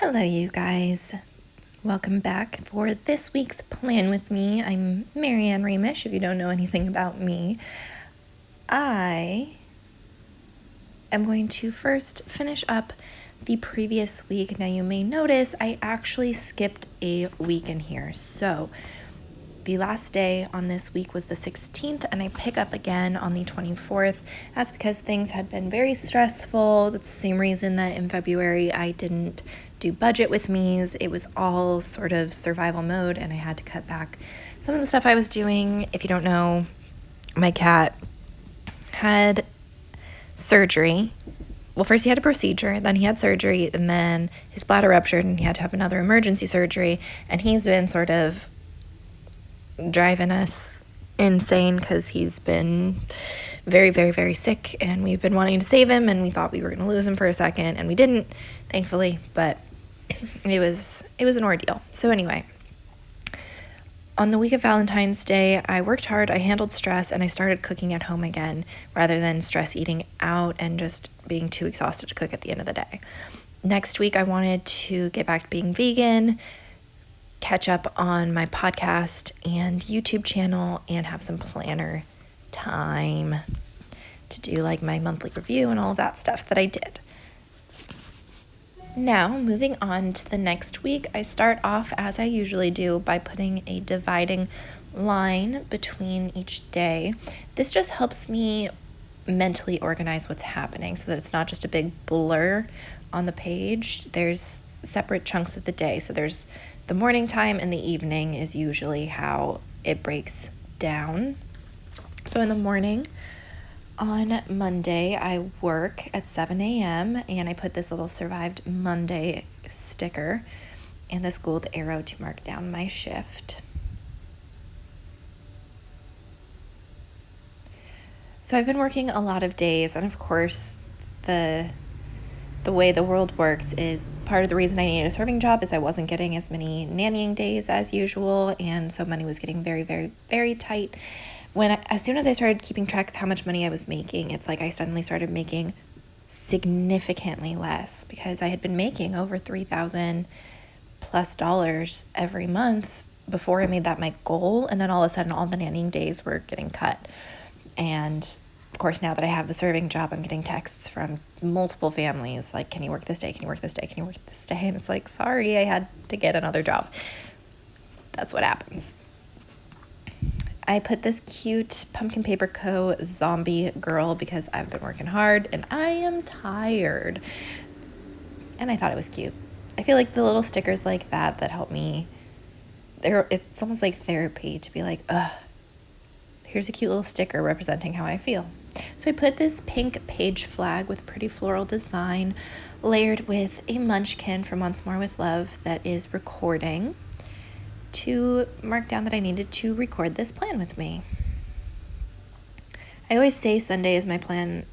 Hello, you guys. Welcome back for this week's plan with me. I'm Marianne Remish, if you don't know anything about me. I am going to first finish up the previous week. Now, you may notice I actually skipped a week in here. So, the last day on this week was the 16th, and I pick up again on the 24th. That's because things had been very stressful. That's the same reason that in February I didn't do budget with me's. It was all sort of survival mode, and I had to cut back some of the stuff I was doing. If you don't know, my cat had surgery. Well, first he had a procedure, then he had surgery, and then his bladder ruptured, and he had to have another emergency surgery, and he's been sort of driving us insane because he's been very, very, very sick, and we've been wanting to save him, and we thought we were going to lose him for a second, and we didn't, thankfully, but it was an ordeal. So anyway, on the week of Valentine's Day, I worked hard, I handled stress, and I started cooking at home again rather than stress eating out and just being too exhausted to cook at the end of the day. Next week, I wanted to get back to being vegan, catch up on my podcast and YouTube channel, and have some planner time to do like my monthly review and all of that stuff that I did. Now, moving on to the next week, I start off as I usually do by putting a dividing line between each day. This just helps me mentally organize what's happening so that it's not just a big blur on the page. There's separate chunks of the day. So there's the morning time and the evening is usually how it breaks down. So in the morning, on Monday, I work at 7 a.m. and I put this little Survived Monday sticker and this gold arrow to mark down my shift. So I've been working a lot of days, and of course, the way the world works is part of the reason I needed a serving job is I wasn't getting as many nannying days as usual, and so money was getting very, very, very tight. As soon as I started keeping track of how much money I was making, it's like I suddenly started making significantly less because I had been making over $3,000 plus every month before I made that my goal, and then all of a sudden all the nannying days were getting cut. And of course, now that I have the serving job, I'm getting texts from multiple families like, can you work this day? Can you work this day? Can you work this day? And it's like, sorry, I had to get another job. That's what happens. I put this cute Pumpkin Paper Co. zombie girl because I've been working hard and I am tired. And I thought it was cute. I feel like the little stickers like that help me, it's almost like therapy to be like, here's a cute little sticker representing how I feel. So I put this pink page flag with pretty floral design layered with a munchkin from Once More with Love that is recording to mark down that I needed to record this plan with me. I always say Sunday is my plan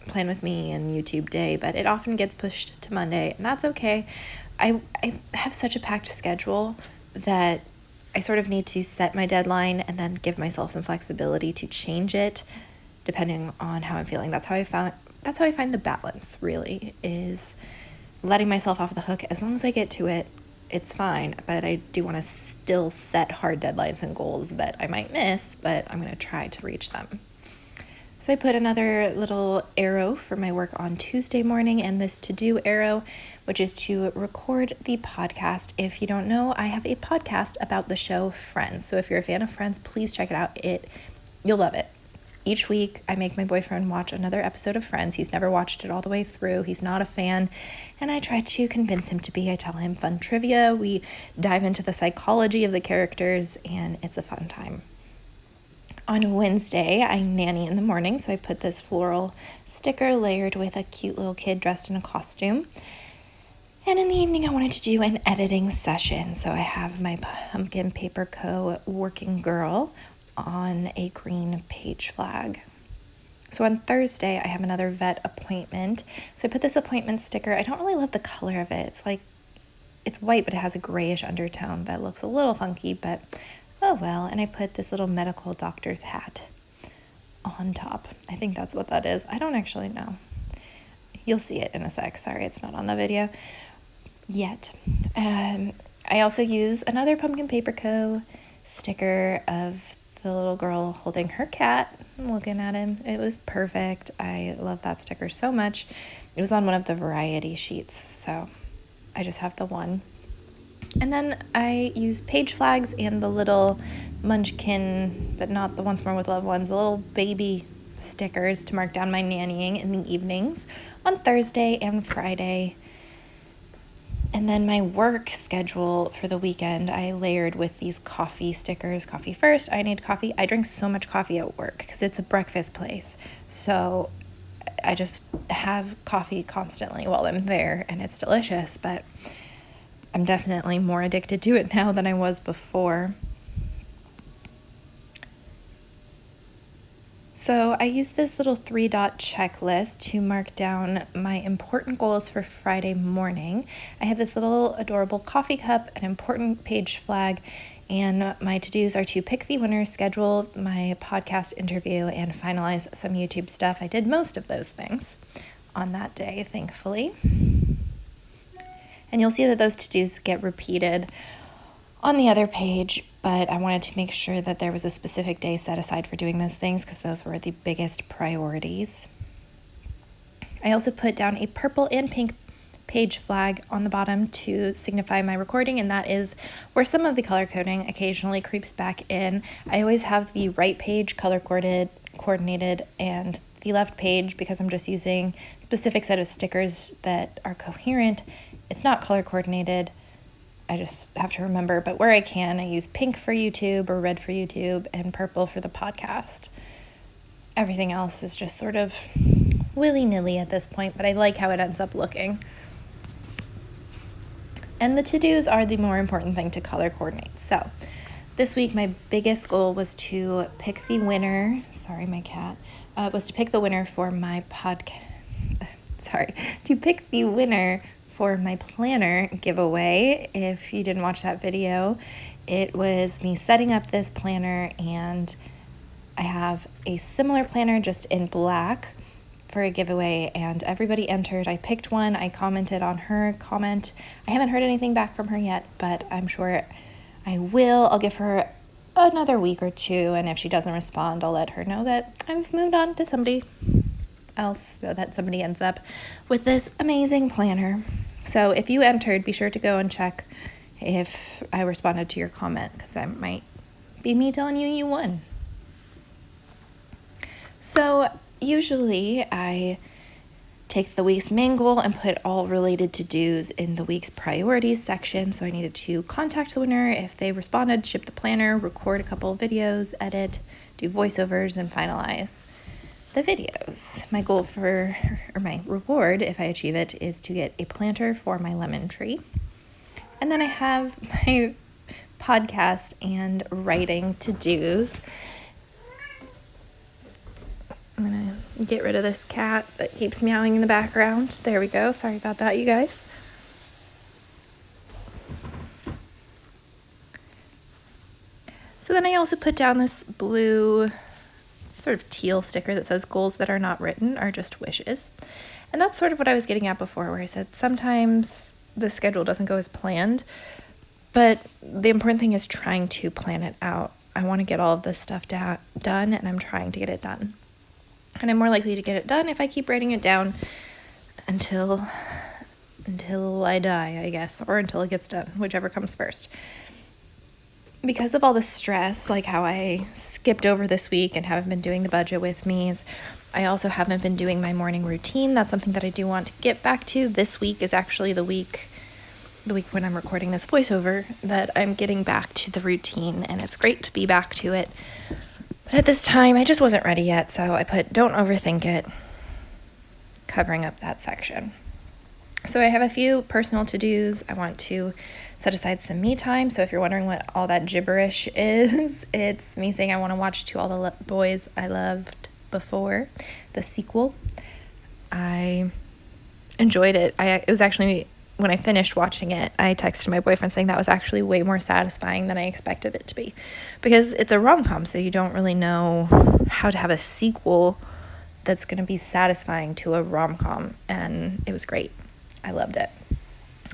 with me and YouTube day, but it often gets pushed to Monday, and that's okay. I have such a packed schedule that I sort of need to set my deadline and then give myself some flexibility to change it depending on how I'm feeling. That's how I find the balance, really, is letting myself off the hook. As long as I get to it, it's fine, but I do want to still set hard deadlines and goals that I might miss, but I'm going to try to reach them. So I put another little arrow for my work on Tuesday morning and this to-do arrow, which is to record the podcast. If you don't know, I have a podcast about the show Friends. So if you're a fan of Friends, please check it out. You'll love it. Each week, I make my boyfriend watch another episode of Friends. He's never watched it all the way through. He's not a fan, and I try to convince him to be. I tell him fun trivia. We dive into the psychology of the characters, and it's a fun time. On Wednesday, I nanny in the morning, so I put this floral sticker layered with a cute little kid dressed in a costume. And in the evening, I wanted to do an editing session, so I have my Pumpkin Paper Co. working girl on a green page flag. So on Thursday, I have another vet appointment. So I put this appointment sticker. I don't really love the color of it. It's white, but it has a grayish undertone that looks a little funky, but oh well. And I put this little medical doctor's hat on top. I think that's what that is. I don't actually know. You'll see it in a sec. Sorry, it's not on the video. yet. I also use another Pumpkin Paper Co. sticker of the little girl holding her cat, looking at him. It was perfect. I love that sticker so much. It was on one of the variety sheets, so I just have the one. And then I use page flags and the little Munchkin, but not the Once More with Loved Ones, the little baby stickers to mark down my nannying in the evenings on Thursday and Friday. And then my work schedule for the weekend, I layered with these coffee stickers. Coffee first, I need coffee. I drink so much coffee at work because it's a breakfast place. So I just have coffee constantly while I'm there, and it's delicious, but I'm definitely more addicted to it now than I was before. So I use this little 3-dot checklist to mark down my important goals for Friday morning. I have this little adorable coffee cup, an important page flag, and my to-dos are to pick the winner, schedule my podcast interview, and finalize some YouTube stuff. I did most of those things on that day, thankfully. And you'll see that those to-dos get repeated on the other page, but I wanted to make sure that there was a specific day set aside for doing those things because those were the biggest priorities. I also put down a purple and pink page flag on the bottom to signify my recording, and that is where some of the color coding occasionally creeps back in. I always have the right page color coordinated and the left page, because I'm just using a specific set of stickers that are coherent. It's not color coordinated. I just have to remember, but where I can, I use pink for YouTube or red for YouTube and purple for the podcast. Everything else is just sort of willy-nilly at this point, but I like how it ends up looking. And the to-dos are the more important thing to color coordinate. So this week, my biggest goal was to pick the winner. Sorry, my cat. Was to pick the winner for my to pick the winner for my planner giveaway. If you didn't watch that video, it was me setting up this planner, and I have a similar planner just in black for a giveaway, and everybody entered. I picked one. I commented on her comment. I haven't heard anything back from her yet, but I'm sure I will. I'll give her another week or two, and if she doesn't respond, I'll let her know that I've moved on to somebody else, so that somebody ends up with this amazing planner. So if you entered, be sure to go and check if I responded to your comment, because that might be me telling you won. So usually I take the week's main goal and put all related to-dos in the week's priorities section. So I needed to contact the winner. If they responded, ship the planner, record a couple of videos, edit, do voiceovers, and finalize the videos. My goal my reward, if I achieve it, is to get a planter for my lemon tree. And then I have my podcast and writing to-dos. I'm gonna get rid of this cat that keeps meowing in the background. There we go. Sorry about that, you guys. So then I also put down this blue sort of teal sticker that says goals that are not written are just wishes. And that's sort of what I was getting at before, where I said sometimes the schedule doesn't go as planned, but the important thing is trying to plan it out. I want to get all of this stuff done, and I'm trying to get it done. And I'm more likely to get it done if I keep writing it down until I die, I guess, or until it gets done, whichever comes first. Because of all the stress, like how I skipped over this week and haven't been doing the budget with me, I also haven't been doing my morning routine. That's something that I do want to get back to. This week is actually the week when I'm recording this voiceover that I'm getting back to the routine, and it's great to be back to it. But at this time, I just wasn't ready yet, so I put don't overthink it, covering up that section. So I have a few personal to-dos. I want to set aside some me time. So if you're wondering what all that gibberish is, it's me saying I want to watch To All the Boys I Loved Before, the sequel. I enjoyed it. It was actually, when I finished watching it, I texted my boyfriend saying that was actually way more satisfying than I expected it to be. Because it's a rom-com, so you don't really know how to have a sequel that's going to be satisfying to a rom-com. And it was great. I loved it.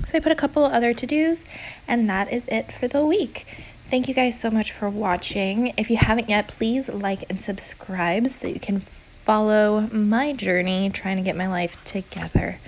So I put a couple other to-dos, and that is it for the week. Thank you guys so much for watching. If you haven't yet, please like and subscribe so you can follow my journey trying to get my life together.